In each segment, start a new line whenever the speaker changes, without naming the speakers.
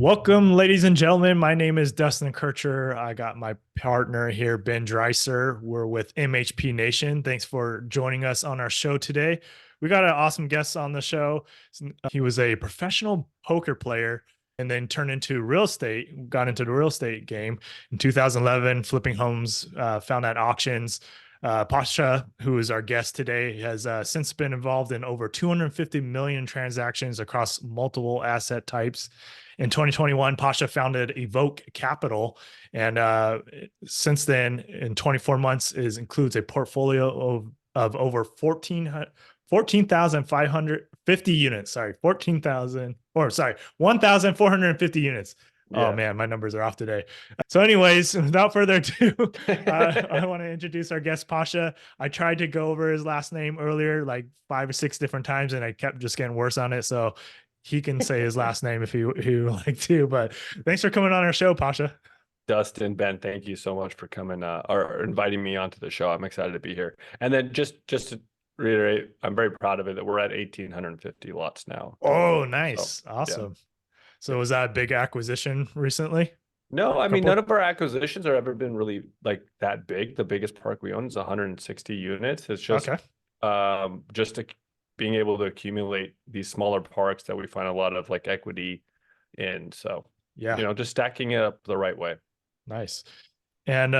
Welcome, ladies and gentlemen. My name is Dustin Kircher. I got my partner here, Ben Dreicer. We're with MHP Nation. Thanks for joining us on our show today. We got an awesome guest on the show. He was a professional poker player and then turned into real estate, got into the real estate game in 2011, flipping homes, found at auctions. Pasha, who is our guest today, has since been involved in over 250 million transactions across multiple asset types. In 2021, Pasha founded Evoke Capital, and since then, in 24 months, includes a portfolio of over 14,550 units. Sorry, 14,000, or sorry, 1,450 units. Oh
Yeah.
man, my numbers are off today. So, anyways, without further ado, I want to introduce our guest, Pasha. I tried to go over his last name earlier, like 5 or 6 different times, and I kept just getting worse on it. So he can say his last name if he would like to. But thanks for coming on our show, Pasha.
Dustin, Ben, thank you so much for coming or inviting me onto the show. I'm excited to be here. And then just to reiterate, I'm very proud of it that we're at 1,850 lots now
Oh,
total. So
nice.
yeah.
Awesome. So was that a big acquisition recently?
No, I mean none
Couple?
of our acquisitions are ever been really like that big. The biggest park we own is 160 units. It's
Okay.
just being able to accumulate these smaller parks that we find a lot of like equity in. So,
Yeah.
just stacking it up the right way.
Nice. And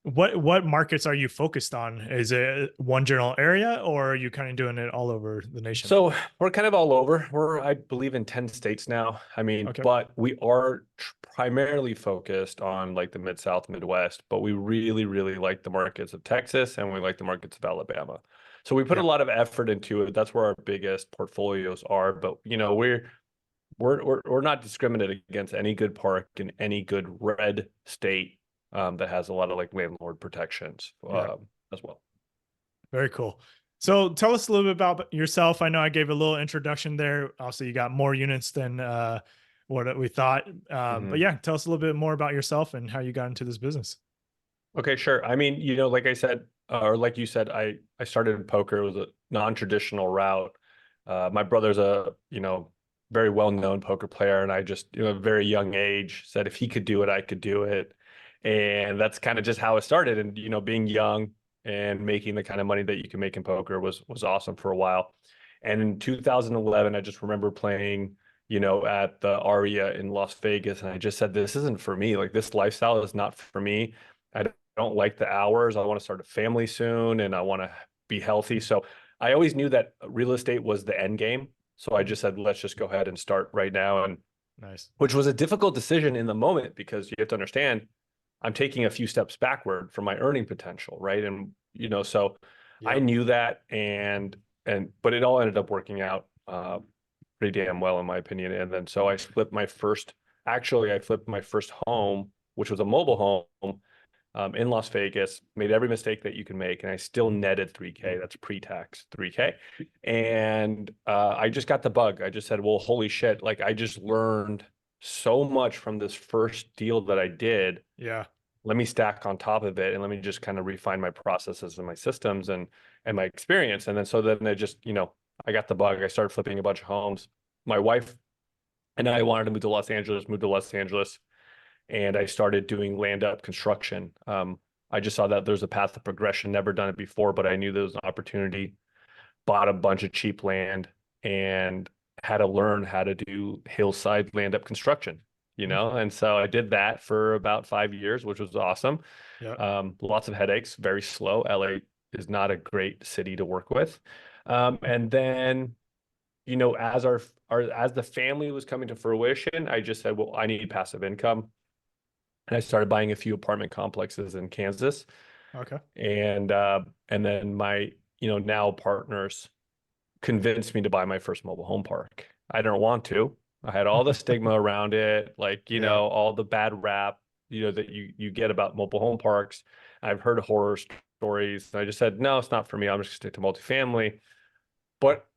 what markets are you focused on? Is it one general area, or are you kind of doing it all over the nation?
So we're kind of all over. We're, I believe, in 10 states now. I mean,
Okay.
but we are primarily focused on like the Mid-South, Midwest, but we really, really like the markets of Texas and we like the markets of Alabama. So we put a
Yeah.
lot of effort into it. That's where our biggest portfolios are. But we're not discriminating against any good park in any good red state that has a lot of like landlord protections
Yeah.
as well.
Very cool. So tell us a little bit about yourself. I know I gave a little introduction there. Also, you got more units than what we thought. But
Mhm.
yeah, tell us a little bit more about yourself and how you got into this business.
Okay, sure. I mean, like I said, or like you said, I started in poker. It was a non-traditional route. My brother's a, very well-known poker player, and I just, at a very young age, said if he could do it, I could do it. And that's kind of just how it started. And, being young and making the kind of money that you can make in poker was awesome for a while. And in 2011, I just remember playing, at the Aria in Las Vegas, and I just said, this isn't for me. Like this lifestyle is not for me. I don't like the hours. I want to start a family soon and I want to be healthy. So I always knew that real estate was the end game. So I just said, let's just go ahead and start right now. And
Nice.
which was a difficult decision in the moment because you have to understand I'm taking a few steps backward from my earning potential, right? And so I
Yep.
knew that but it all ended up working out pretty damn well in my opinion. And then so I flipped my first home, which was a mobile home in Las Vegas, made every mistake that you can make, and I still netted 3K. That's pre-tax 3K. And I just got the bug. I just said, well, holy shit, like I just learned so much from this first deal that I did.
Yeah.
Let me stack on top of it and let me just kind of refine my processes and my systems and my experience. And then so then I just, I got the bug. I started flipping a bunch of homes. My wife and I wanted to move to Los Angeles, moved to Los Angeles and I started doing land up construction. I just saw that there's a path of progression, never done it before, but I knew there was an opportunity, bought a bunch of cheap land and had to learn how to do hillside land up construction,
Mm.
and so I did that for about 5 years, which was awesome.
Yeah.
Lots of headaches, very slow. LA is not a great city to work with. And then, as the family was coming to fruition, I just said, well, I need passive income. And I started buying a few apartment complexes in Kansas.
Okay.
And then my, now partners convinced me to buy my first mobile home park. I didn't want to. I had all the stigma around it, like,
Yeah.
all the bad rap, that you get about mobile home parks. I've heard horror stories. And I just said, no, it's not for me. I'm just gonna stick to multifamily. But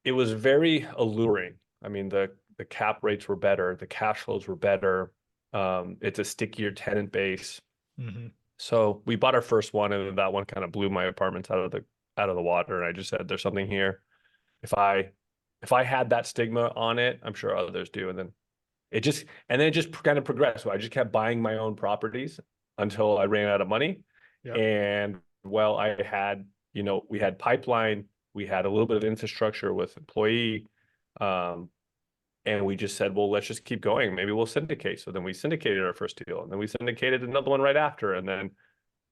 it was very alluring. I mean, the cap rates were better, the cash flows were better. It's a stickier tenant base.
Hmm.
So we bought our first one, and that one kind of blew my apartments out of the water. And I just said, "There's something here. If I had that stigma on it, I'm sure others do." And then and then it just kind of progressed. So I just kept buying my own properties until I ran out of money.
Yep.
And well, I had, we had pipeline, we had a little bit of infrastructure with employee, and we just said, well, let's just keep going. Maybe we'll syndicate. So then we syndicated our first deal, and then we syndicated another one right after, and then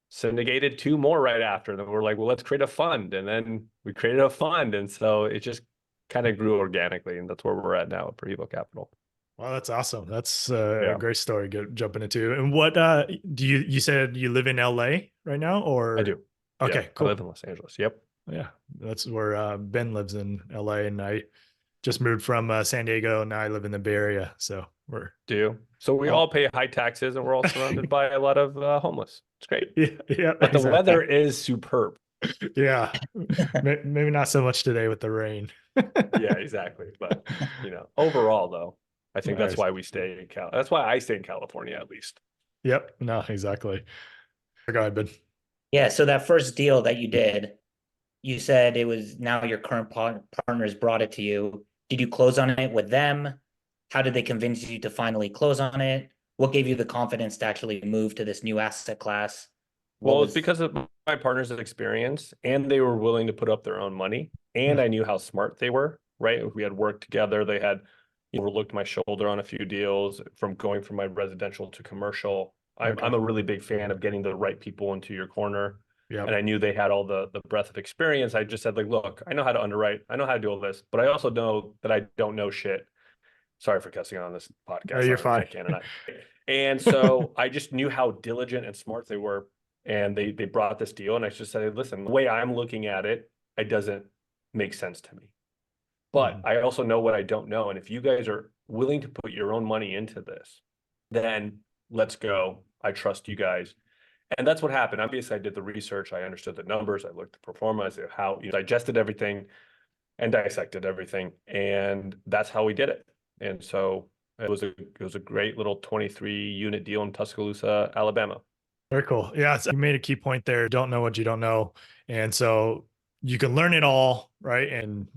syndicated 2 more right after. And then we're like, well, let's create a fund. And then we created a fund. And so it just kind of grew organically. And that's where we're at now for Evoke Capital.
Wow, that's awesome. That's
Yeah.
a great story jumping into. And what you said you live in LA right now, or?
I do.
Okay,
Yeah,
cool.
I live in Los Angeles. Yep.
Yeah, that's where Ben lives in LA, and I just moved from San Diego, and now I live in the Bay Area. So we're
So we all pay high taxes, and we're all surrounded by a lot of homeless. It's great.
Yeah,
but
exactly.
The weather is superb.
Yeah, maybe not so much today with the rain.
Yeah, exactly. But overall, though, I think that's
Nice.
why we stay in That's why I stay in California, at least.
Yep. No, exactly. Go ahead, Ben.
Yeah. So that first deal that you did, you said it was now your current partners brought it to you. Did you close on it with them? How did they convince you to finally close on it? What gave you the confidence to actually move to this new asset class?
Well, it's because of my partners' experience, and they were willing to put up their own money, and I knew how smart they were, right? We had worked together. They had looked my shoulder on a few deals from going from my residential to commercial. I'm a really big fan of getting the right people into your corner. Yep. And I knew they had all the breadth of experience. I just said, like, look, I know how to underwrite. I know how to do all this, but I also know that I don't know shit. Sorry for cussing on this podcast.
Oh, you're fine.
And so I just knew how diligent and smart they were. And they brought this deal, and I just said, listen, the way I'm looking at it, it doesn't make sense to me. But I also know what I don't know. And if you guys are willing to put your own money into this, then let's go. I trust you guys. And that's what happened. Obviously, I did the research. I understood the numbers. I looked at the performance, how you digested everything and dissected everything. And that's how we did it. And so it was a great little 23 unit deal in Tuscaloosa, Alabama.
Very cool. Yeah, so you made a key point there. Don't know what you don't know. And so you can learn it all, right? And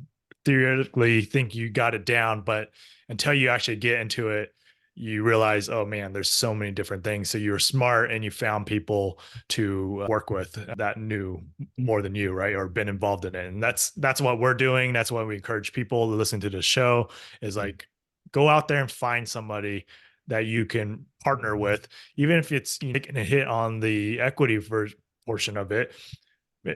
theoretically think you got it down, but until you actually get into it, you realize, oh man, there's so many different things. So you were smart and you found people to work with that knew more than you, right? Or been involved in it. And that's what we're doing. That's why we encourage people to listen to the show is like, go out there and find somebody that you can partner with, even if it's taking a hit on the equity portion of it.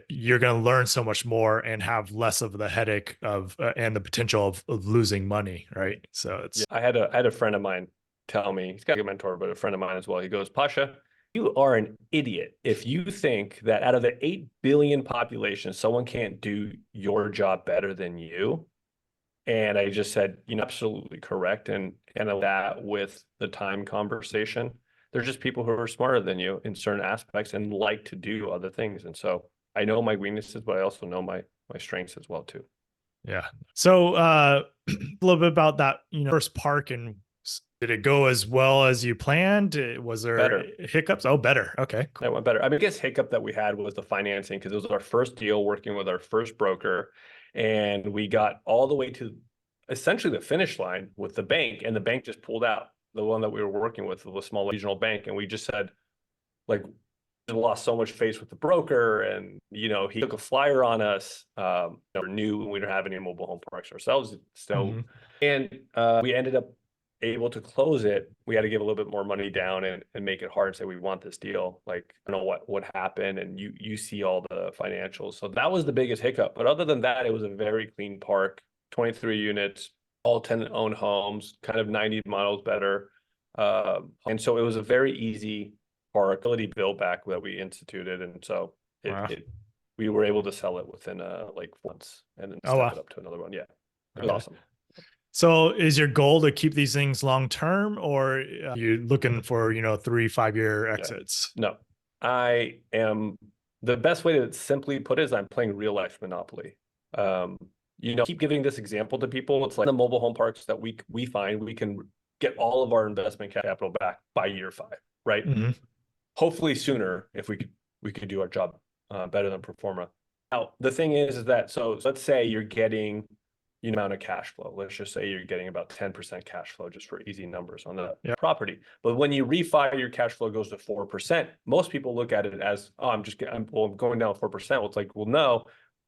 You're going to learn so much more and have less of the headache of and the potential of losing money, right? So it's.
I had a friend of mine tell me, he's got a mentor, but a friend of mine as well. He goes, Pasha, you are an idiot if you think that out of the 8 billion population, someone can't do your job better than you. And I just said, absolutely correct. And that with the time conversation, there's just people who are smarter than you in certain aspects and like to do other things. And so I know my weaknesses, but I also know my strengths as well too.
Yeah. So a little bit about that, first park, and did it go as well as you planned? Was there hiccups? Oh, better. Okay.
Cool. That went better. I mean, I guess hiccup that we had was the financing, because it was our first deal working with our first broker. And we got all the way to essentially the finish line with the bank, and the bank just pulled out. The one that we were working with was a small regional bank. And we just said, like, we lost so much face with the broker, and he took a flyer on us. We knew we didn't have any mobile home parks ourselves. So, and we ended up able to close it. We had to give a little bit more money down and make it hard and say, we want this deal. Like, I don't know what happened, and you see all the financials. So that was the biggest hiccup. But other than that, it was a very clean park, 23 units, all tenant-owned homes, kind of 90 models better. And so it was a very easy park, ability build back that we instituted. And so we were able to sell it within like months and then step it up to another one. Yeah, it was awesome.
So is your goal to keep these things long-term, or are you looking for, 3-5 year exits?
No, I am. The best way to simply put it is I'm playing real life Monopoly. Keep giving this example to people. It's like the mobile home parks that we find we can get all of our investment capital back by year 5, right? Hopefully sooner if we could do our job better than pro forma. Now, the thing is that, so let's say you're getting, amount of cash flow. Let's just say you're getting about 10% cash flow, just for easy numbers on the
Yeah.
property. But when you refi, your cash flow goes to 4%. Most people look at it as, oh, I'm going down 4%. Well, it's like, well, no,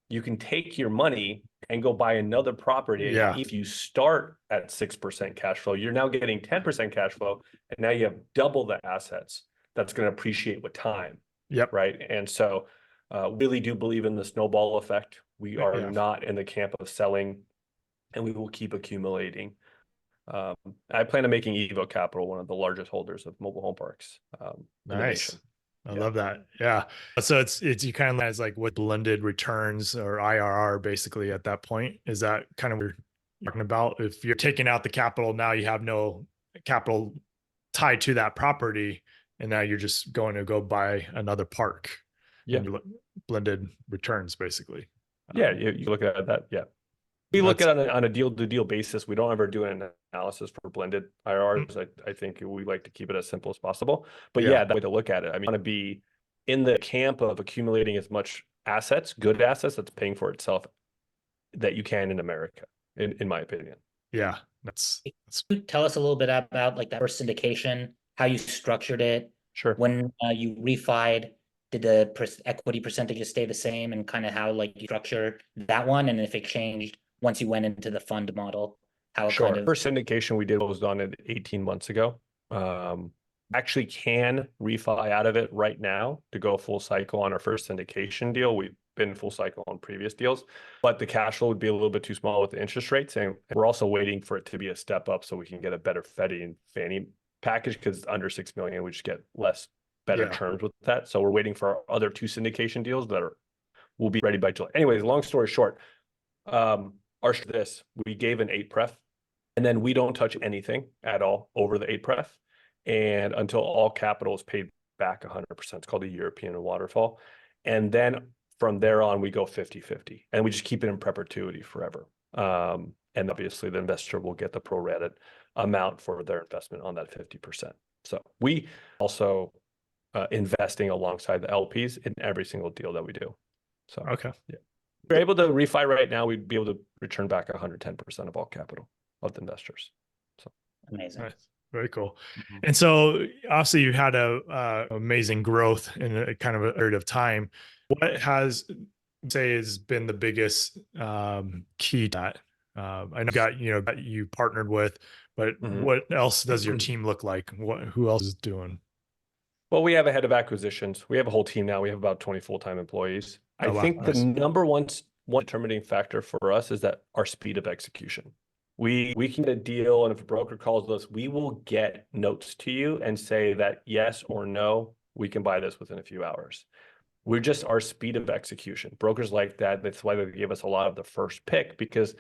you can take your money and go buy another property.
Yeah.
If you start at 6% cash flow, you're now getting 10% cash flow, and now you have double the assets. That's going to appreciate with time.
Yep.
Right. And so really do believe in the snowball effect. We are
Yeah.
not in the camp of selling, and we will keep accumulating. I plan on making Evoke Capital one of the largest holders of mobile home parks. In the
Nice.
nation.
I
Yeah.
love that. Yeah. So it's you kind of as like what blended returns or IRR basically at that point. Is that kind of what you're talking about? If you're taking out the capital, now you have no capital tied to that property, and now you're just going to go buy another park.
Yeah.
And you blended returns basically.
Yeah. You look at that. Yeah. We look at it on a deal to deal basis. We don't ever do an analysis for blended IRRs. I think we like to keep it as simple as possible. But yeah, that way to look at it. I mean, I want to be in the camp of accumulating as much assets, good assets that's paying for itself, that you can in America, in my opinion.
Yeah.
Can you tell us a little bit about like that first syndication, how you structured it?
Sure.
When you refied, did the equity percentages stay the same, and kind of how like you structured that one, and if it changed once you went into the fund model, how
Sure.
kind of
First syndication we did was done 18 months ago. Actually can refi out of it right now to go full cycle on our first syndication deal. We've been full cycle on previous deals, but the cash flow would be a little bit too small with the interest rates. And we're also waiting for it to be a step up so we can get a better Freddie and Fannie package, because under 6 million, we just get better terms with that. So we're waiting for our other 2 syndication deals that will be ready by July. Anyways, long story short, we gave an 8 pref, and then we don't touch anything at all over the 8 pref, and until all capital is paid back 100%. It's called a European waterfall. And then from there on, we go 50-50, and we just keep it in perpetuity forever. And obviously the investor will get the prorated amount for their investment on that 50%. So we also investing alongside the LPs in every single deal that we do. So
okay.
Yeah. If we're able to refi right now, we'd be able to return back 110% of all capital of the investors. So
amazing.
Nice. Very cool. And so obviously you had amazing growth in a kind of a period of time. What has has been the biggest key to that? I know that you partnered with, but what else does your team look like? Who else is doing?
Well, we have a head of acquisitions. We have a whole team now. We have about 20 full-time employees.
Oh, wow.
I think
Nice.
the number one determining factor for us is that our speed of execution. We can get a deal, and if a broker calls us, we will get notes to you and say that yes or no, we can buy this within a few hours. We're just our speed of execution. Brokers like that. That's why they give us a lot of the first pick, because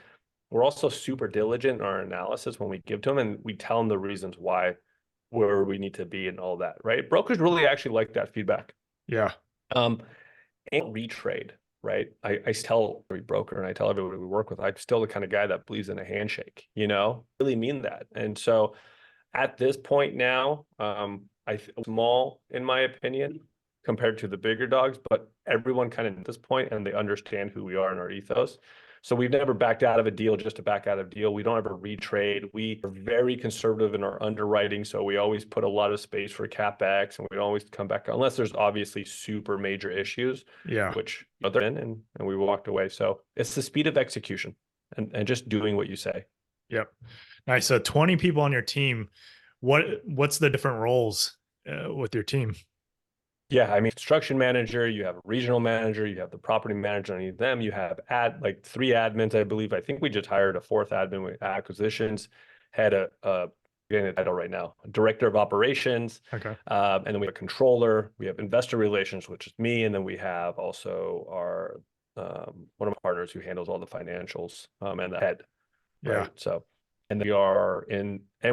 we're also super diligent in our analysis when we give to them, and we tell them the reasons why, where we need to be and all that, right? Brokers really actually like that feedback.
Yeah.
And retrade, right? I tell every broker, and I tell everybody we work with, I'm still the kind of guy that believes in a handshake, really mean that. And so at this point now, I feel small in my opinion compared to the bigger dogs, but everyone kind of at this point, and they understand who we are and our ethos. So we've never backed out of a deal just to back out of a deal. We don't ever retrade. We are very conservative in our underwriting. So we always put a lot of space for CapEx, and we always come back unless there's obviously super major issues, which they're in, and we walked away. So it's the speed of execution and just doing what you say.
Yep. Nice. So 20 people on your team. What's the different roles with your team?
Yeah, I mean, construction manager, you have a regional manager, you have the property manager underneath them, you have 3 admins, I believe. I think we just hired a 4th admin with acquisitions, had getting a title right now, director of operations.
Okay.
And then we have a controller, we have investor relations, which is me, and then we have also our one of my partners who handles all the financials and the head.
Yeah.
Right. So, and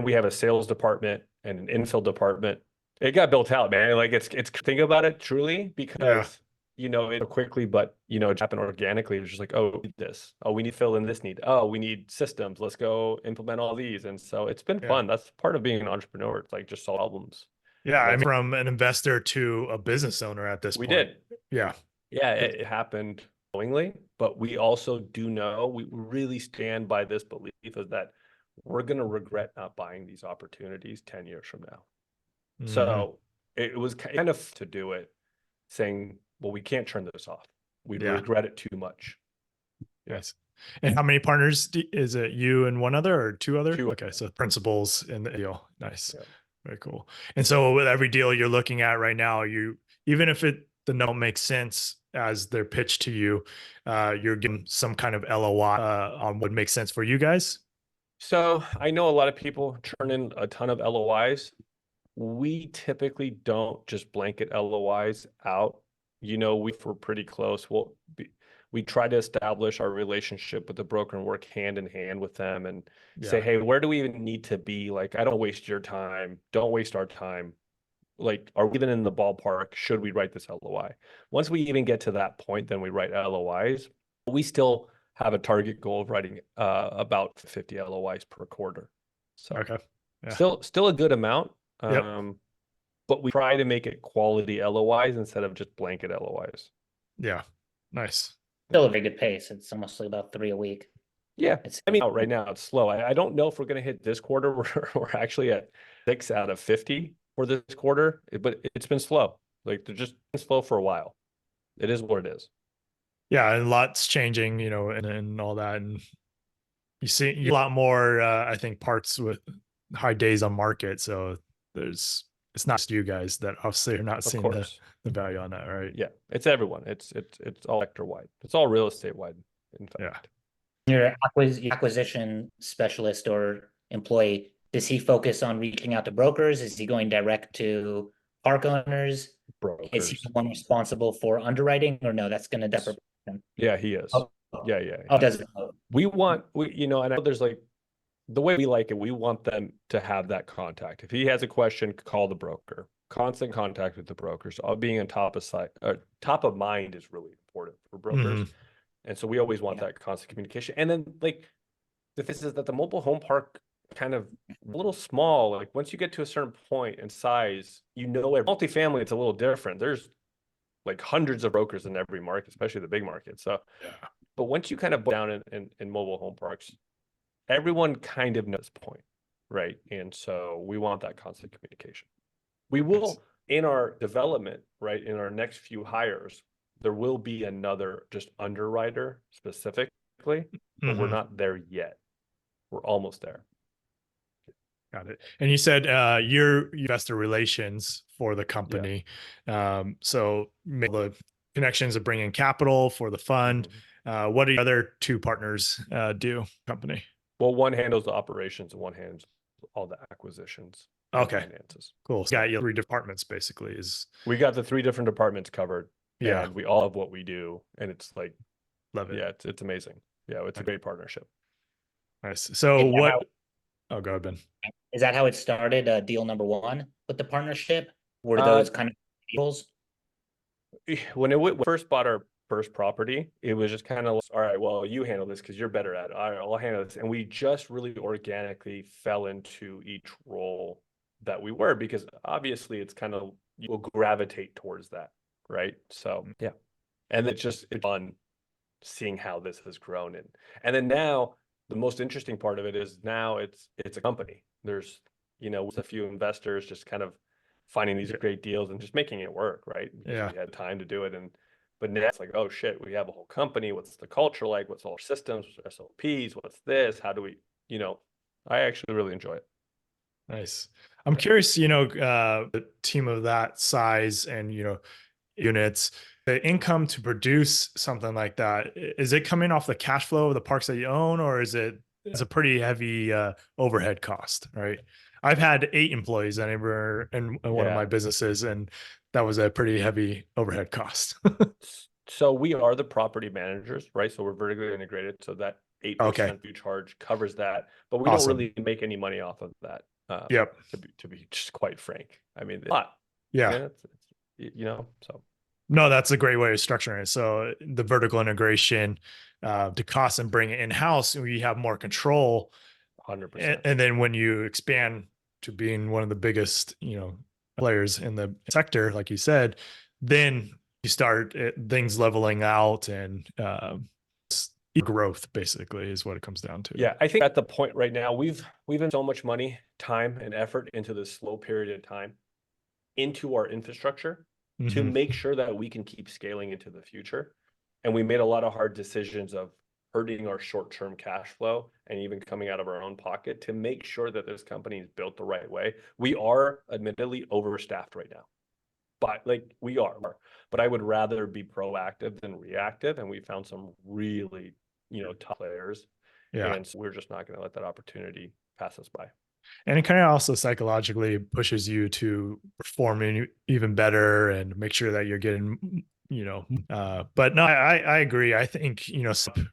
we have a sales department and an infill department. It got built out, man. Like it's think about it truly, because it quickly, but it happened organically. It was just like, oh, we need this. Oh, we need to fill in this need. Oh, we need systems. Let's go implement all these. And so it's been fun. That's part of being an entrepreneur. It's like just solve problems.
Yeah. I mean, from an investor to a business owner at this point.
We did.
Yeah.
Yeah, it happened knowingly, but we also do know, we really stand by this belief is that we're going to regret not buying these opportunities 10 years from now. So it was kind of to do it saying, well, we can't turn this off. We'd regret it too much.
Yes. And how many partners is it? You and one other or two other?
Two.
Okay. So principals in the deal. Nice. Yeah. Very cool. And so with every deal you're looking at right now, even if the note makes sense as they're pitched to you, you're getting some kind of LOI on what makes sense for you guys.
So I know a lot of people turn in a ton of LOIs. We typically don't just blanket LOIs out. We're pretty close. We try to establish our relationship with the broker and work hand in hand with them and say, hey, where do we even need to be? Like, I don't waste your time. Don't waste our time. Like, are we even in the ballpark? Should we write this LOI? Once we even get to that point, then we write LOIs. We still have a target goal of writing about 50 LOIs per quarter. So still a good amount. But we try to make it quality LOIs instead of just blanket LOIs.
Yeah. Nice.
Still a very good pace. It's almost like about 3 a week.
Yeah. Right now it's slow. I don't know if we're going to hit this quarter. We're actually at 6 out of 50 for this quarter, but it's been slow. Like, they're just been slow for a while. It is what it is.
Yeah. And lots changing, and all that. And you see a lot more, I think, parts with high days on market. So it's not just you guys that obviously are not seeing the value on that, right?
Yeah, it's everyone. It's all sector wide. It's all real estate wide. In fact,
your acquisition specialist or employee, does he focus on reaching out to brokers? Is he going direct to park owners?
Brokers.
Is he the one responsible for underwriting, or no? That's going to differ.
Yeah, he is. Yeah.
Oh, does it?
And I know there's like, the way we like it, we want them to have that contact. If he has a question, call the broker. Constant contact with the brokers. Being on top of mind is really important for brokers. And so we always want that constant communication. And then, like, the thing is that the mobile home park kind of a little small. Like, once you get to a certain point and size, multifamily, it's a little different. There's like hundreds of brokers in every market, especially the big market. So, but once you kind of down in mobile home parks, everyone kind of knows the point, right? And so we want that constant communication. We will, in our development, right, in our next few hires, there will be another just underwriter specifically, but we're not there yet. We're almost there.
Got it. And you said you're investor relations for the company. So the connections of bringing capital for the fund. What do the other two partners do company?
Well, one handles the operations and one handles all the acquisitions.
Okay.
Finances.
Cool. So you got 3 departments basically.
We got the 3 different departments covered.
Yeah.
And we all have what we do. And it's like,
love it.
Yeah, it's amazing. Yeah, it's a great partnership.
Nice. So go ahead, Ben.
Is that how it started? Deal number 1 with the partnership? Were those kind of deals?
When we first bought our first property, it was just kind of, all right, well, you handle this because you're better at it. All right, I'll handle this. And we just really organically fell into each role that we were, because obviously it's kind of, you will gravitate towards that, right? So yeah. And it's fun seeing how this has grown. And then now the most interesting part of it is now it's a company. There's, with a few investors just kind of finding these great deals and just making it work, right? Because we had time to do it. But now it's like, oh shit, we have a whole company. What's the culture like? What's all our systems, SOPs? What's this? How do we, I actually really enjoy it.
Nice. I'm curious, a team of that size and, units, the income to produce something like that, is it coming off the cash flow of the parks that you own, or it's a pretty heavy overhead cost, right? I've had 8 employees in one of my businesses, and that was a pretty heavy overhead cost.
So we are the property managers, right? So we're vertically integrated. So that 8% we charge covers that, but we don't really make any money off of that. To be just quite frank, I mean, a lot.
Yeah.
So.
No, that's a great way of structuring it. So the vertical integration to cost and bring it in-house, we have more control.
100%.
And then when you expand to being one of the biggest, players in the sector, like you said, then you start things leveling out and growth basically is what it comes down to.
Yeah, I think at the point right now, we've invested so much money, time, and effort into this slow period of time into our infrastructure to make sure that we can keep scaling into the future. And we made a lot of hard decisions of hurting our short-term cash flow and even coming out of our own pocket to make sure that this company is built the right way. We are admittedly overstaffed right now, but but I would rather be proactive than reactive. And we found some really, top players.
Yeah.
And so we're just not going to let that opportunity pass us by.
And it kind of also psychologically pushes you to perform even better and make sure that you're getting, but no, I agree. I think,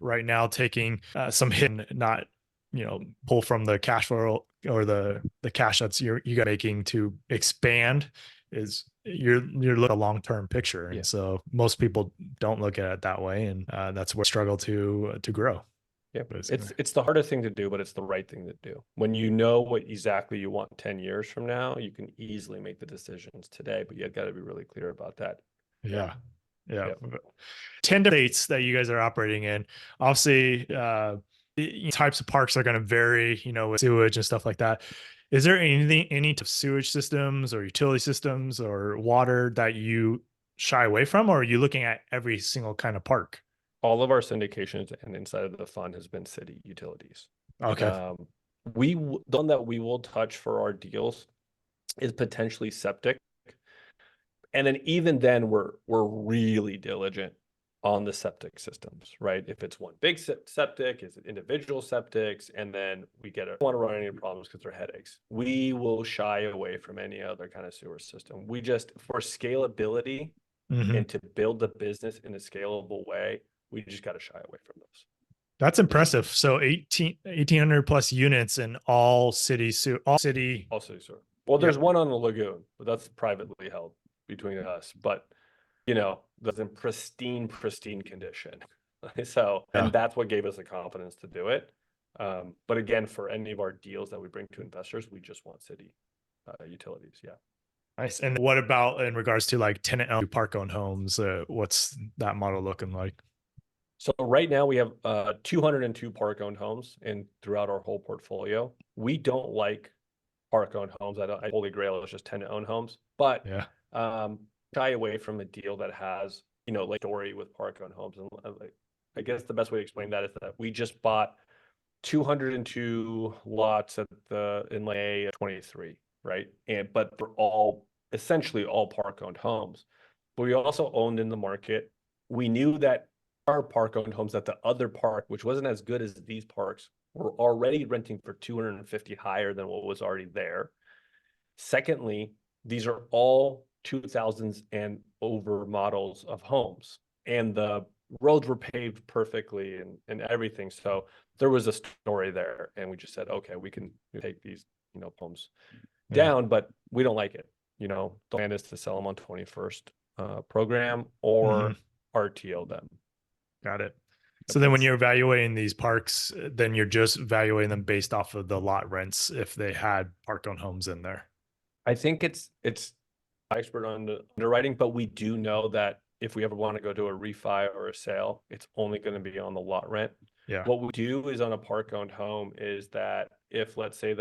right now taking some hit, not, pull from the cash flow or the cash that's you got making to expand is you're looking at a long-term picture. And so most people don't look at it that way. And that's where struggle to grow.
Yeah, it's the hardest thing to do, but it's the right thing to do. When you know what exactly you want 10 years from now, you can easily make the decisions today, but you've got to be really clear about that.
Yeah. 10 states that you guys are operating in, obviously, types of parks are going to vary, with sewage and stuff like that. Is there any sewage systems or utility systems or water that you shy away from, or are you looking at every single kind of park?
All of our syndications and inside of the fund has been city utilities.
Okay.
The one that we will touch for our deals is potentially septic. And then even then we're really diligent on the septic systems, right? If it's one big septic, is it individual septics? And then we don't want to run any problems because they're headaches. We will shy away from any other kind of sewer system. We just, for scalability and to build the business in a scalable way, we just got to shy away from those.
That's impressive. So 1,800 plus units in all city sewer.
Well, there's one on the lagoon, but that's privately held between us. But that's in pristine condition. So, and that's what gave us the confidence to do it. But again, for any of our deals that we bring to investors, we just want city utilities. Yeah.
Nice. And what about in regards to like tenant-owned park-owned homes? What's that model looking like?
So right now we have 202 park-owned homes throughout our whole portfolio. We don't like park-owned homes. Holy grail is just tenant-owned homes, but shy away from a deal that has, like story with park-owned homes. And I guess the best way to explain that is that we just bought 202 lots in May 23, right? But they're essentially all park-owned homes. But we also owned in the market. We knew that our park-owned homes at the other park, which wasn't as good as these parks, were already renting for 250 higher than what was already there. Secondly, these are all 2000s and over models of homes, and the roads were paved perfectly and everything. So there was a story there, and we just said, okay, we can take these, homes down, but we don't like it. The plan is to sell them on 21st program or RTO them.
Got it. So then when you're evaluating these parks, then you're just evaluating them based off of the lot rents if they had park-owned homes in there.
I think it's expert on the underwriting, but we do know that if we ever want to go to a refi or a sale, it's only going to be on the lot rent.
Yeah.
What we do is on a park-owned home is that if, let's say,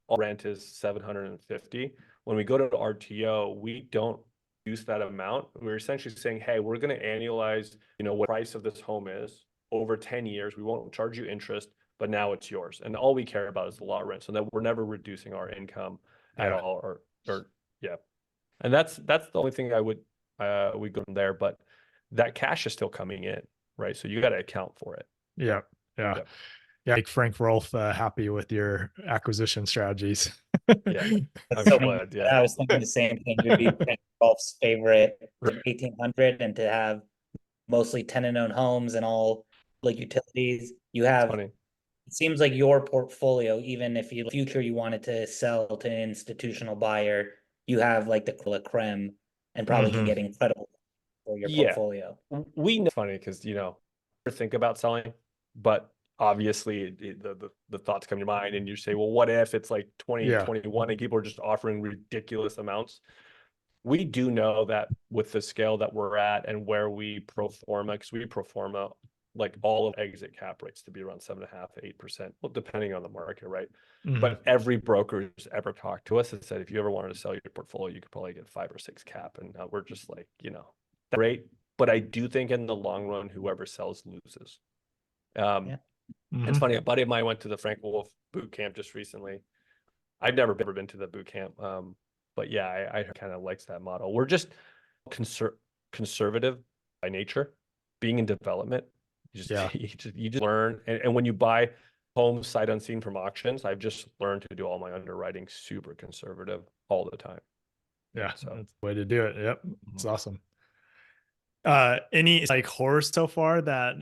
all rent is 750, when we go to RTO, we don't use that amount. We're essentially saying, hey, we're going to annualize, what the price of this home is over 10 years. We won't charge you interest, but now it's yours. And all we care about is the lot rent, so that we're never reducing our income at all, or and that's the only thing we go from there. But that cash is still coming in, right? So you got to account for it.
Yeah. Make Frank Rolf happy with your acquisition strategies.
I'm glad.
I was thinking the same thing. Would be Frank Rolf's favorite 1,800, and to have mostly tenant-owned homes and all like utilities. You have. It seems like your portfolio, even if in the future you wanted to sell to an institutional buyer, you have like the creme and probably can get incredible for your portfolio.
We know it's funny because think about selling, but obviously the thoughts come to mind and you say, well, what if it's like 2021 and people are just offering ridiculous amounts? we do know that with the scale that we're at and where we pro forma, because we pro forma like all of exit cap rates to be around 7.5%, 8%, well, depending on the market, right?
Mhm.
But every broker who's ever talked to us has said, if you ever wanted to sell your portfolio, you could probably get 5 or 6 cap. And we're just like, that's great. But I do think in the long run, whoever sells loses.
Yeah.
It's funny, a buddy of mine went to the Frank Wolf boot camp just recently. I've never been to the boot camp. But yeah, I kind of likes that model. We're just conservative by nature, being in development.
Yeah.
You just learn. And when you buy homes sight unseen from auctions, I've just learned to do all my underwriting super conservative all the time.
Yeah.
So
That's the way to do it. Yep. It's
Mhm.
awesome. Any like horrors so far that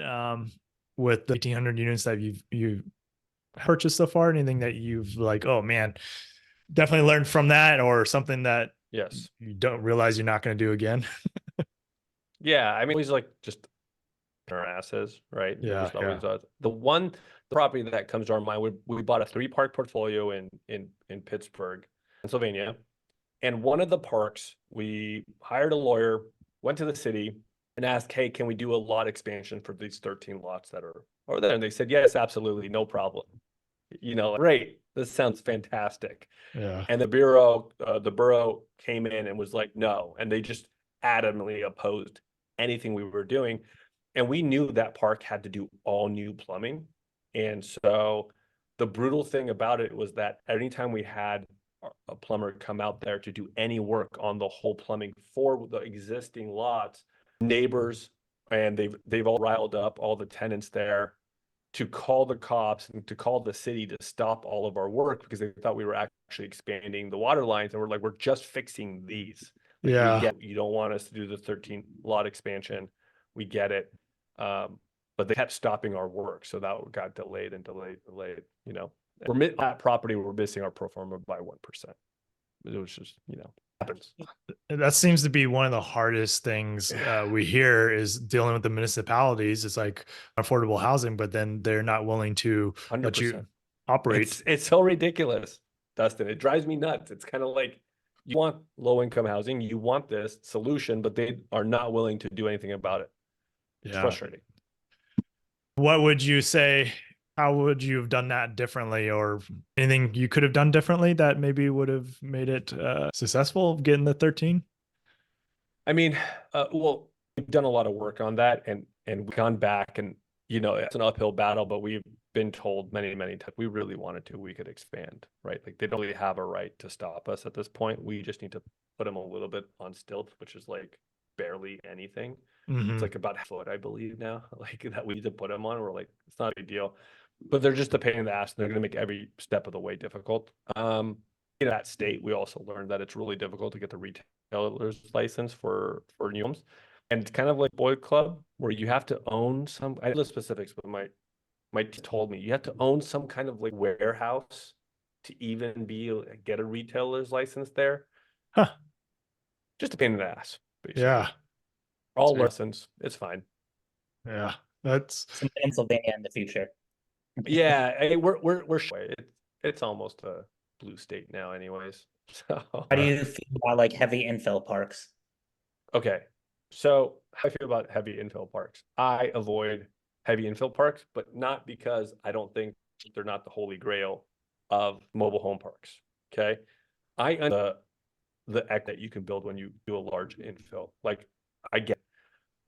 with the 1,800 units that you've purchased so far? Anything that you've like, oh man, definitely learned from that, or something that
yes.
you don't realize you're not going to do again?
Yeah. I mean, always like just our asses, right? It
Yeah.
was always the property that comes to our mind. We bought a 3-park portfolio in Pittsburgh, Pennsylvania. And one of the parks, we hired a lawyer, went to the city and asked, hey, can we do a lot expansion for these 13 lots that are over there? And they said, yes, absolutely, no problem. Great, this sounds fantastic.
Yeah.
And the borough came in and was like, no. And they just adamantly opposed anything we were doing. And we knew that park had to do all new plumbing. And so the brutal thing about it was that anytime we had a plumber come out there to do any work on the whole plumbing for the existing lots, neighbors, and they've all riled up all the tenants there to call the cops and to call the city to stop all of our work because they thought we were actually expanding the water lines. And we're like, we're just fixing these. Like,
Yeah.
we get, you don't want us to do the 13 lot expansion. We get it. But they kept stopping our work. So that got delayed. That property, we're missing our pro forma by 1%. It was just, happens.
That seems to be one of the hardest things we hear is dealing with the municipalities. It's like affordable housing, but then they're not willing to let you
100%.
operate.
It's so ridiculous, Dustin. It drives me nuts. It's kind of like you want low income housing, you want this solution, but they are not willing to do anything about it. It's frustrating.
What would you say? How would you have done that differently, or anything you could have done differently that maybe would have made it successful getting the 13?
I mean, well, we've done a lot of work on that and we've gone back and, it's an uphill battle, but we've been told many, many times we really wanted to, we could expand, right? Like they don't really have a right to stop us at this point. We just need to put them a little bit on stilts, which is like barely anything. It's like about a foot, I believe now, like that we need to put them on. We're like, it's not a big deal, but they're just a pain in the ass. And they're going to make every step of the way difficult. In that state, we also learned that it's really difficult to get the retailer's license for new homes. And it's kind of like Boyd Club, where you have to own some, I know the specifics, but my team told me you have to own some kind of like warehouse to even get a retailer's license there.
Huh.
Just a pain in the ass, basically.
Yeah.
All lessons. It's fine.
Yeah. That's
Some Pennsylvania in the future.
Yeah, it's almost a blue state now, anyways. So
How do you feel about like heavy infill parks?
okay, so how I feel about heavy infill parks. I avoid heavy infill parks, but not because I don't think they're not the holy grail of mobile home parks. Okay, I understand the act that you can build when you do a large infill. Like I get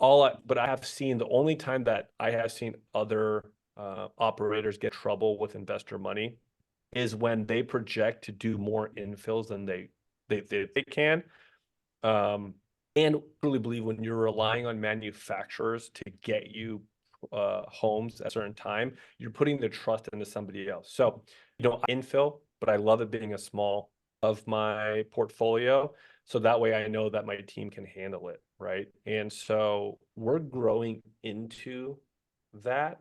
but I have seen the only time that I have seen other operators get trouble with investor money is when they project to do more infills than they can. And really believe when you're relying on manufacturers to get you homes at a certain time, you're putting the trust into somebody else. So, infill, but I love it being a small of my portfolio. So that way I know that my team can handle it, right? And so we're growing into that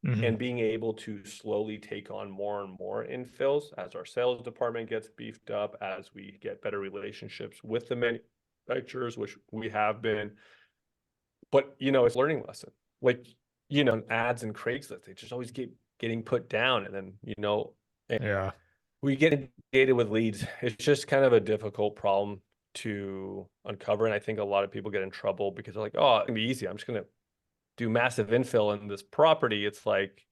and being able to slowly take on more and more infills as our sales department gets beefed up, as we get better relationships with the manufacturers, which we have been. But, it's a learning lesson. Like, ads and Craigslist, they just always keep getting put down. And then,
yeah.
we get inundated with leads. It's just kind of a difficult problem to uncover. And I think a lot of people get in trouble because they're like, oh, it's gonna be easy. I'm just gonna do massive infill in this property. It's like,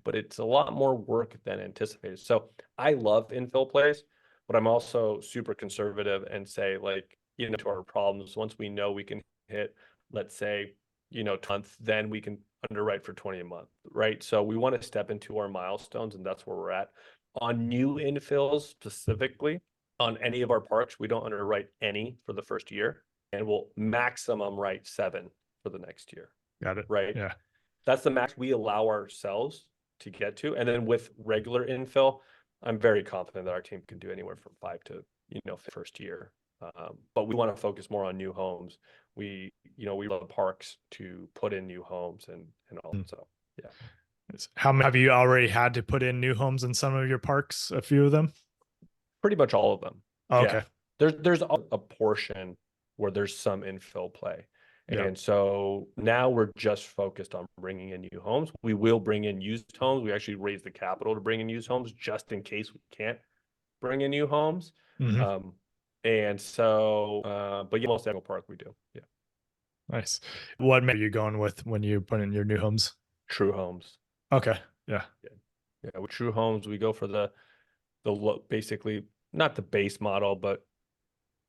but it's a lot more work than anticipated. So I love infill plays, but I'm also super conservative and say, like, to our problems, once we know we can hit, let's say, 10th, then we can underwrite for 20 a month, right? So we want to step into our milestones, and that's where we're at. On new infills specifically, on any of our parks, we don't underwrite any for the first year, and we'll maximum write 7 for the next year.
Got it.
Right?
Yeah.
That's the max we allow ourselves to get to. And then with regular infill, I'm very confident that our team can do anywhere from 5 to, first year. But we want to focus more on new homes. We love parks to put in new homes and all. So, yeah.
How many have you already had to put in new homes in some of your parks? A few of them?
Pretty much all of them.
Oh, okay.
Yeah. There's a portion where there's some infill play. And so now we're just focused on bringing in new homes. We will bring in used homes. We actually raise the capital to bring in used homes just in case we can't bring in new homes. And so, but yeah, most every park we do. Yeah.
Nice. What are you going with when you put in your new homes?
True homes.
Okay. Yeah.
Yeah. With true homes, we go for the basically not the base model, but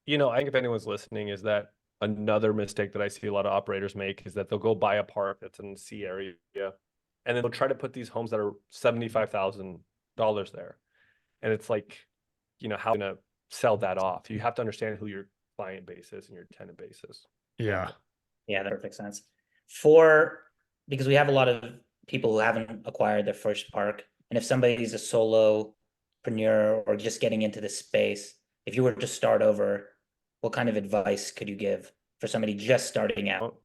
I think if anyone's listening, is that another mistake that I see a lot of operators make is that they'll go buy a park that's in the C area, and then they'll try to put these homes that are $75,000 there. And it's like, how are you going to sell that off? You have to understand who your client base is and your tenant base is.
Yeah.
Yeah, that makes sense. Because we have a lot of people who haven't acquired their first park. And if somebody's a solopreneur or just getting into the space, if you were to start over, what kind of advice could you give for somebody just starting out?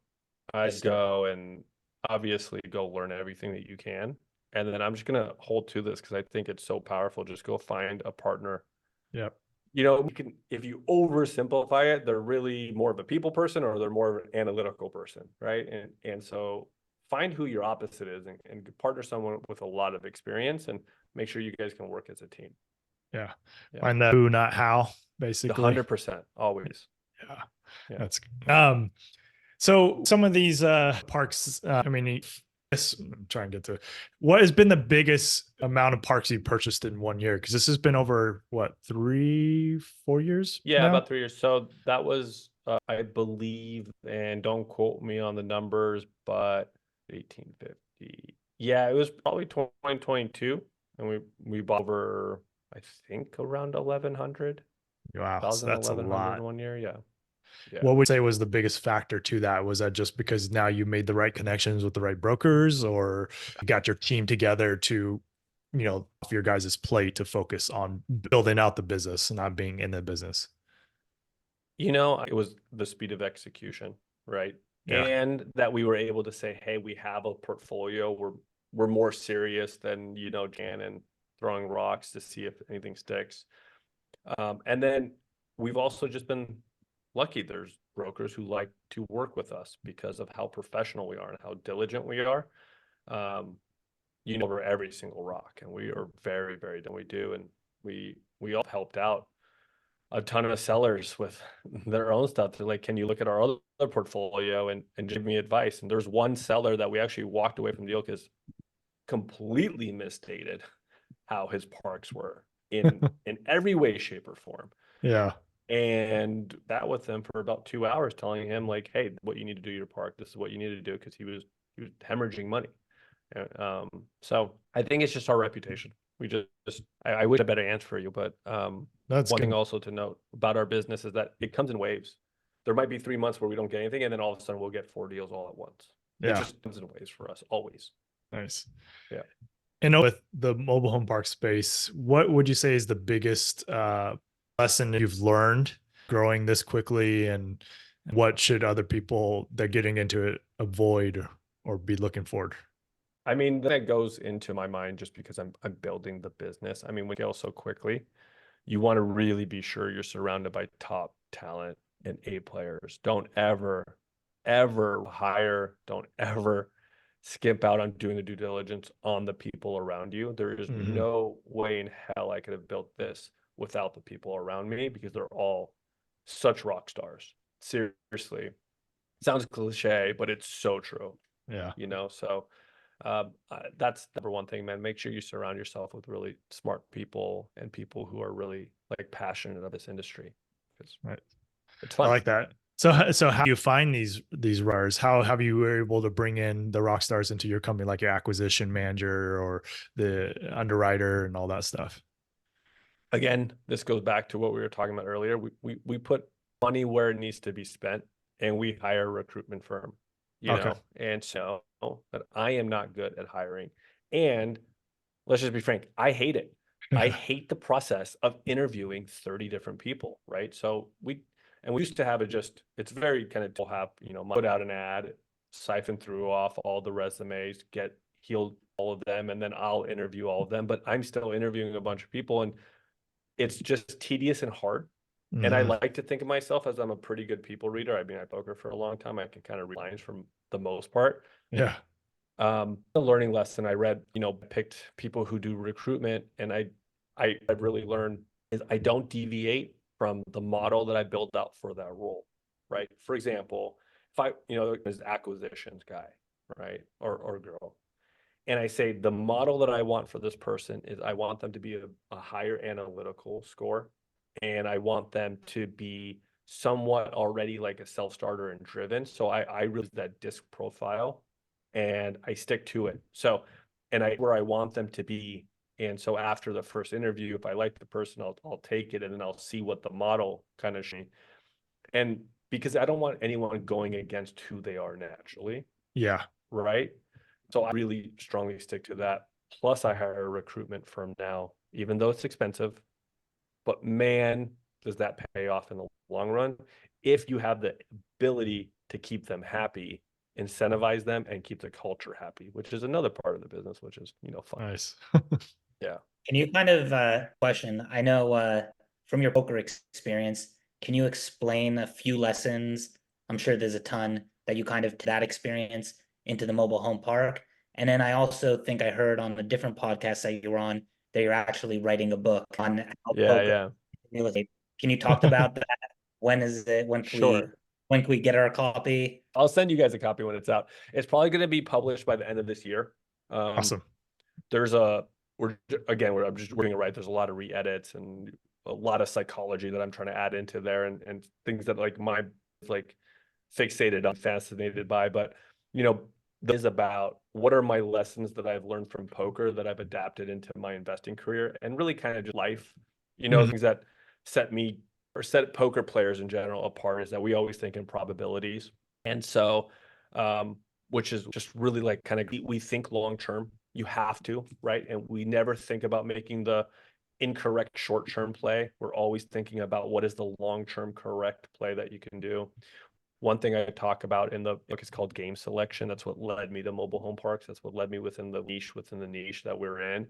I'd go and obviously go learn everything that you can. And then I'm just going to hold to this because I think it's so powerful. Just go find a partner.
Yep.
If you oversimplify it, they're really more of a people person or they're more of an analytical person, right? And so find who your opposite is and partner someone with a lot of experience and make sure you guys can work as a team.
Yeah. Find that who, not how, basically.
100%, always.
Yeah. That's so some of these parks, I'm trying to get to what has been the biggest amount of parks you purchased in 1 year? Because this has been over what, 3-4 years?
Yeah,
now?
about 3 years. So that was, I believe, and don't quote me on the numbers, but 1850. Yeah, it was probably 2022, and we bought over, I think, around 1,100.
Wow, so that's a lot.
In 1 year. Yeah.
What would you say was the biggest factor to that? Was that just because now you made the right connections with the right brokers, or you got your team together to, off your guys' plate to focus on building out the business and not being in the business?
It was the speed of execution, right?
Yeah.
And that we were able to say, hey, we have a portfolio. We're more serious than, Jan and throwing rocks to see if anything sticks. And then we've also just been lucky. There's brokers who like to work with us because of how professional we are and how diligent we are. Over every single rock, and we are very, very done. We do, and we all helped out a ton of sellers with their own stuff. They're like, can you look at our other portfolio and give me advice? And there's one seller that we actually walked away from the deal because completely misstated how his parks were in every way, shape, or form.
Yeah.
And that with him for about 2 hours, telling him like, hey, what you need to do your park, this is what you need to do, because he was hemorrhaging money. So I think it's just our reputation. I wish I had a better answer for you, but
that's
one thing also to note about our business is that it comes in waves. There might be 3 months where we don't get anything, and then all of a sudden we'll get 4 deals all at once. It just comes in waves for us, always.
Nice.
Yeah.
And with the mobile home park space, what would you say is the biggest lesson you've learned growing this quickly, and what should other people that are getting into it avoid or be looking forward?
I mean, that goes into my mind just because I'm building the business. I mean, we scale so quickly, you want to really be sure you're surrounded by top talent and A players. Don't ever hire, don't ever skimp out on doing the due diligence on the people around you. There is no way in hell I could have built this without the people around me, because they're all such rock stars. Seriously, sounds cliche, but it's so true.
Yeah.
So that's number one thing, man. Make sure you surround yourself with really smart people and people who are really like passionate about this industry.
Right.
It's
I
fun.
like that. So how do you find these writers? How have you were able to bring in the rock stars into your company, like your acquisition manager or the underwriter and all that stuff?
Again, this goes back to what we were talking about earlier. We put money where it needs to be spent, and we hire a recruitment firm,
Okay.
and so that I am not good at hiring. And let's just be frank, I hate it. I hate the process of interviewing 30 different people, right? So we used to have it's very kind of, we'll have, put out an ad, siphon through off all the resumes, healed all of them, and then I'll interview all of them. But I'm still interviewing a bunch of people, and it's just tedious and hard. And I like to think of myself as I'm a pretty good people reader. I mean, I poker for a long time. I can kind of read lines from the most part.
Yeah.
The learning lesson I read, picked people who do recruitment, and I've really learned is I don't deviate from the model that I built out for that role, right? For example, if I, as acquisitions guy, right, or girl, and I say the model that I want for this person is I want them to be a higher analytical score, and I want them to be somewhat already like a self-starter and driven. So I really that disc profile, and I stick to it. So, and where I want them to be. And so after the first interview, if I like the person, I'll take it, and then I'll see what the model kind of shows. And because I don't want anyone going against who they are naturally.
Yeah.
Right. So I really strongly stick to that. Plus, I hire a recruitment firm now, even though it's expensive. But man, does that pay off in the long run if you have the ability to keep them happy, incentivize them, and keep the culture happy, which is another part of the business, which is, fun.
Nice.
Yeah.
Can you kind of question? I know from your poker experience, can you explain a few lessons? I'm sure there's a ton that you kind of that experience into the mobile home park. And then I also think I heard on a different podcast that you were on that you're actually writing a book on how poker
Yeah.
real estate. Can you talk about that? When is it?
Sure.
When can we get our copy?
I'll send you guys a copy when it's out. It's probably going to be published by the end of this year.
Awesome.
I'm just working it right. There's a lot of re-edits and a lot of psychology that I'm trying to add into there, and things that fixated, I'm fascinated by. But this is about what are my lessons that I've learned from poker that I've adapted into my investing career, and really kind of just life. Things that set me or set poker players in general apart is that we always think in probabilities, and so which is just really like kind of we think long term. You have to, right? And we never think about making the incorrect short-term play. We're always thinking about what is the long-term correct play that you can do. One thing I talk about in the book is called game selection. That's what led me to mobile home parks. That's what led me within the niche that we're in.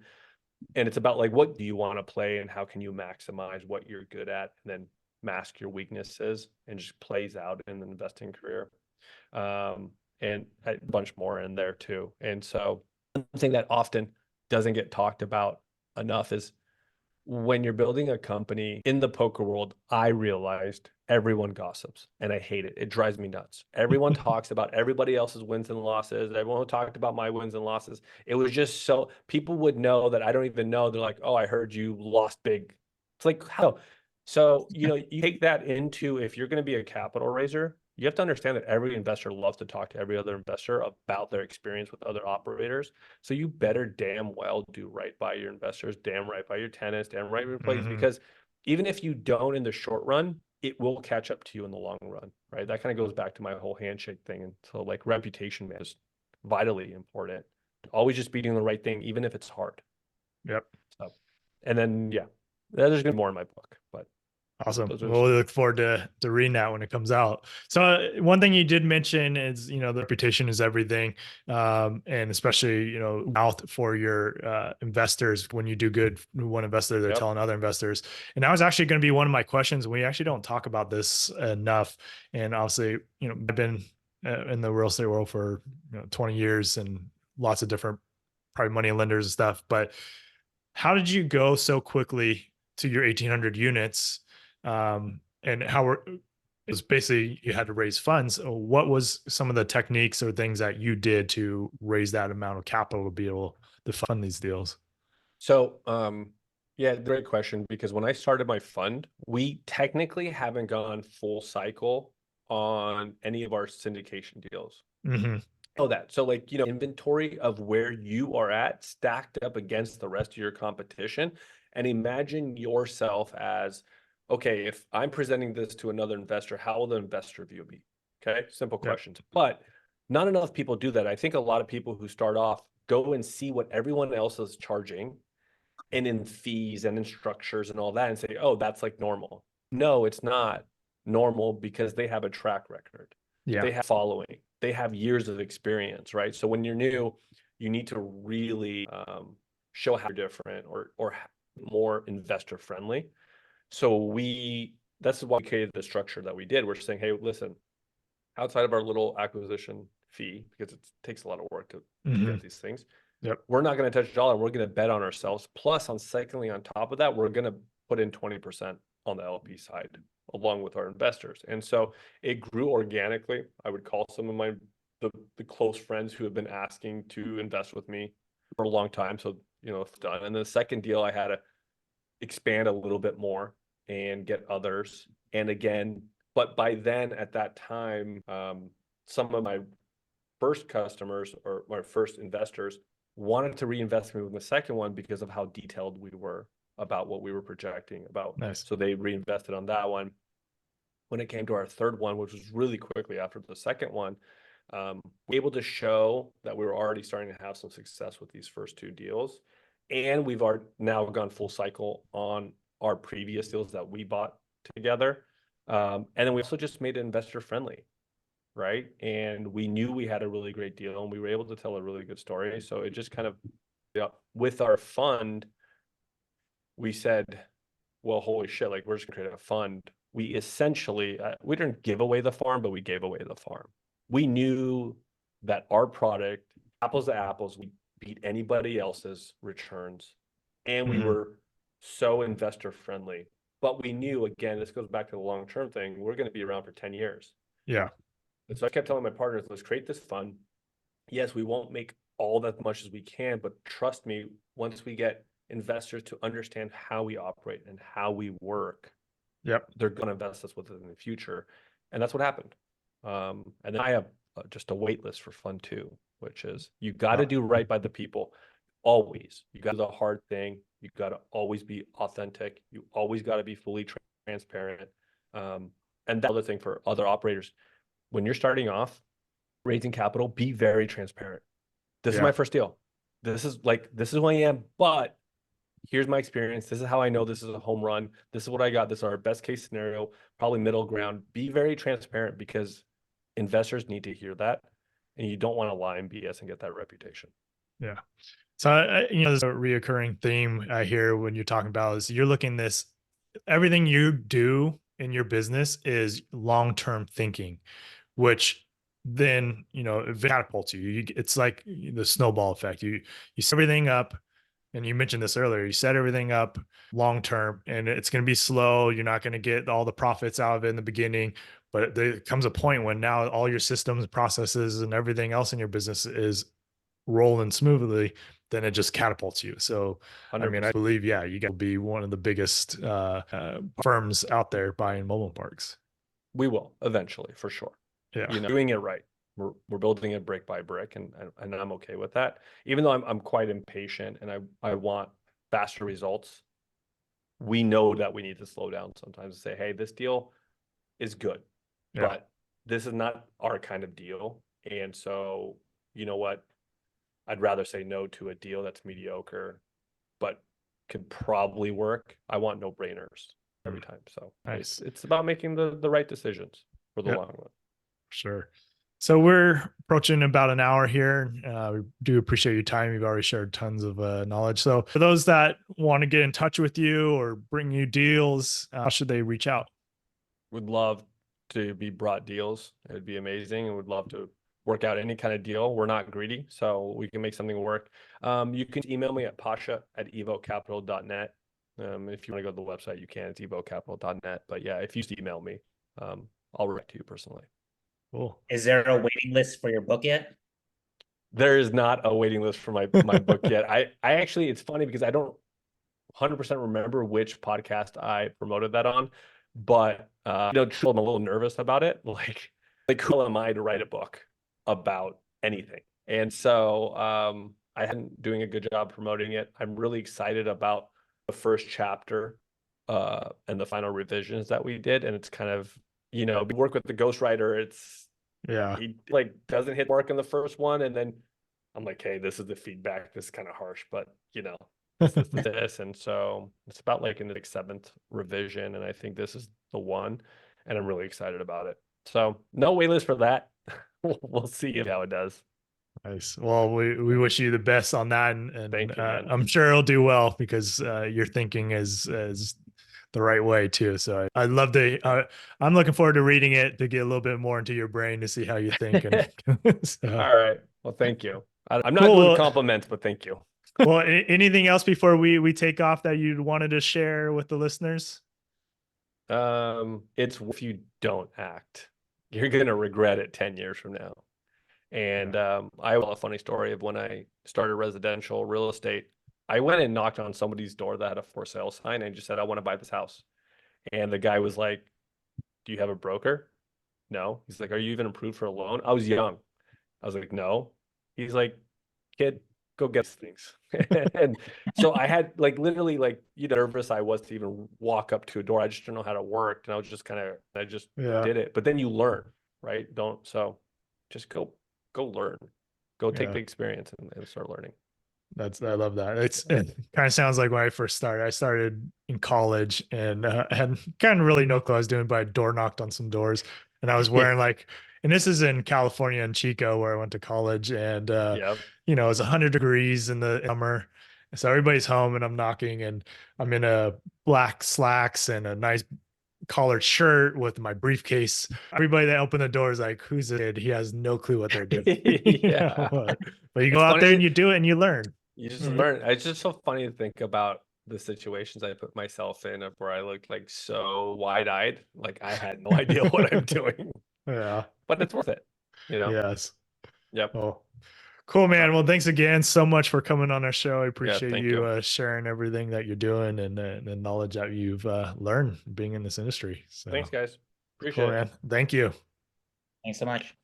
And it's about like, what do you want to play and how can you maximize what you're good at, and then mask your weaknesses, and just plays out in the investing career. And a bunch more in there too. And so one thing that often doesn't get talked about enough is when you're building a company in the poker world, I realized everyone gossips, and I hate it. It drives me nuts. Everyone talks about everybody else's wins and losses. Everyone talked about my wins and losses. It was just so people would know that I don't even know. They're like, oh, I heard you lost big. It's like, how? So, you take that into, if you're going to be a capital raiser, you have to understand that every investor loves to talk to every other investor about their experience with other operators. So you better damn well do right by your investors, damn right by your tenants, damn right by your employees, because even if you don't in the short run, it will catch up to you in the long run, right? That kind of goes back to my whole handshake thing. And so like reputation is vitally important. Always just be doing the right thing, even if it's hard.
Yep.
So, and then, yeah, there's gonna be more in my book, but
awesome. Well, we look forward to reading that when it comes out. So one thing you did mention is, the reputation is everything. And especially, mouth for your investors. When you do good, one investor, they're telling other investors. And that was actually going to be one of my questions. We actually don't talk about this enough. And obviously, I've been in the real estate world for 20 years and lots of different private money lenders and stuff. But how did you go so quickly to your 1,800 units? and it was basically you had to raise funds. What was some of the techniques or things that you did to raise that amount of capital to be able to fund these deals?
So, yeah, great question. Because when I started my fund, we technically haven't gone full cycle on any of our syndication deals.
Mm-hmm.
Know that. So, like, inventory of where you are at stacked up against the rest of your competition, and imagine yourself as, okay, if I'm presenting this to another investor, how will the investor view me? Okay, simple
Yep.
questions. But not enough people do that. I think a lot of people who start off go and see what everyone else is charging and in fees and in structures and all that and say, oh, that's like normal. No, it's not normal because they have a track record.
Yeah.
They have following. They have years of experience, right? So when you're new, you need to really show how you're different or more investor friendly. So that's why we created the structure that we did. We're saying, hey, listen, outside of our little acquisition fee, because it takes a lot of work to get these things,
Yep.
we're not going to touch a dollar. We're going to bet on ourselves. Plus, secondly, on top of that, we're going to put in 20% on the LP side along with our investors. And so it grew organically. I would call some of the close friends who have been asking to invest with me for a long time. So, it's done. And the second deal, I had to expand a little bit more and get others. And again, but by then at that time, some of my first customers or my first investors wanted to reinvest me with the second one because of how detailed we were about what we were projecting about.
Nice.
So they reinvested on that one. When it came to our third one, which was really quickly after the second one, we were able to show that we were already starting to have some success with these first two deals. And we've now gone full cycle on our previous deals that we bought together. And then we also just made it investor friendly, right? And we knew we had a really great deal and we were able to tell a really good story. So it just kind of, with our fund, we said, well, holy shit, like we're just gonna create a fund. We essentially, we didn't give away the farm, but we gave away the farm. We knew that our product, apples to apples, we beat anybody else's returns. And we were so investor friendly. But we knew, again, this goes back to the long-term thing, we're gonna be around for 10 years.
Yeah.
And so I kept telling my partners, let's create this fund. Yes, we won't make all that much as we can, but trust me, once we get investors to understand how we operate and how we work, they're going to invest us with it in the future. And that's what happened. And then I have just a wait list for fund two, which is you got to do right by the people. Always. You got to do the hard thing. You got to always be authentic. You always got to be fully transparent. And that other thing for other operators, when you're starting off raising capital, be very transparent. This is my first deal. This is who I am, but here's my experience. This is how I know this is a home run. This is what I got. This is our best case scenario, probably middle ground. Be very transparent because investors need to hear that. And you don't want to lie and BS and get that reputation.
Yeah. So, there's a reoccurring theme I hear when you're talking about is you're looking everything you do in your business is long-term thinking, which then, it catapults you. It's like the snowball effect. You set everything up, and you mentioned this earlier. You set everything up long term, and it's going to be slow. You're not going to get all the profits out of it in the beginning, but there comes a point when now all your systems, processes, and everything else in your business is rolling smoothly. Then it just catapults you. So,
100%.
I mean, I believe, you got to be one of the biggest firms out there buying mobile parks.
We will eventually, for sure.
Yeah,
doing it right. We're building it brick by brick, and I'm okay with that. Even though I'm quite impatient and I want faster results, we know that we need to slow down sometimes and say, hey, this deal is good, but this is not our kind of deal. And so, you know what? I'd rather say no to a deal that's mediocre, but could probably work. I want no brainers every time. So
nice.
It's about making the right decisions for the long run.
Sure. So we're approaching about an hour here. We do appreciate your time. You've already shared tons of knowledge. So for those that want to get in touch with you or bring you deals, how should they reach out?
Would love to be brought deals. It would be amazing. And would love to work out any kind of deal. We're not greedy, so we can make something work. You can email me at pasha@evokecapital.net. If you want to go to the website, you can. It's evokecapital.net. But yeah, if you just email me, I'll write to you personally.
Cool.
Is there a waiting list for your book yet?
There is not a waiting list for my book yet. I actually, it's funny because I don't 100% remember which podcast I promoted that on, but I'm a little nervous about it. Like who am I to write a book about anything? And so I hadn't doing a good job promoting it. I'm really excited about the first chapter and the final revisions that we did. And it's kind of, we work with the ghostwriter. He like doesn't hit mark in the first one, and then I'm like, hey, this is the feedback. This is kind of harsh, but this. And so it's about like in the seventh revision, and I think this is the one, and I'm really excited about it. So no wait list for that. We'll see how it does.
Nice. Well, we wish you the best on that, and
Thank you, man.
I'm sure it'll do well because your thinking is the right way too. So I'd love to. I'm looking forward to reading it to get a little bit more into your brain to see how you think. And so.
All right. Well, thank you. I'm not doing compliments, but thank you.
Well, anything else before we take off that you wanted to share with the listeners?
It's if you don't act, you're gonna regret it 10 years from now. And I have a funny story of when I started residential real estate. I went and knocked on somebody's door that had a for sale sign and just said, I want to buy this house. And the guy was like, do you have a broker? No. He's like, are you even approved for a loan? I was young. I was like, no. He's like, kid, go get things. And so I had like literally like nervous I was to even walk up to a door. I just didn't know how to work. And I was just I just did it. But then you learn, right? So just go learn, go take the experience and start learning.
I love that. It kind of sounds like when I first started. I started in college and had kind of really no clue what I was doing, but I door knocked on some doors, and I was wearing and this is in California in Chico where I went to college, and it was 100 degrees in the summer, so everybody's home, and I'm knocking, and I'm in a black slacks and a nice collared shirt with my briefcase. Everybody that opened the door is like, who's it? He has no clue what they're doing. But you go out there and you do it and you learn.
You just learn. It's just so funny to think about the situations I put myself in of where I looked like so wide-eyed, like I had no idea what I'm doing.
Yeah.
But it's worth it,
Yes.
Yep.
Oh, cool, man. Well, thanks again so much for coming on our show. I appreciate
you
sharing everything that you're doing and the knowledge that you've learned being in this industry. So
thanks, guys. Appreciate it.
Man. Thank you.
Thanks so much.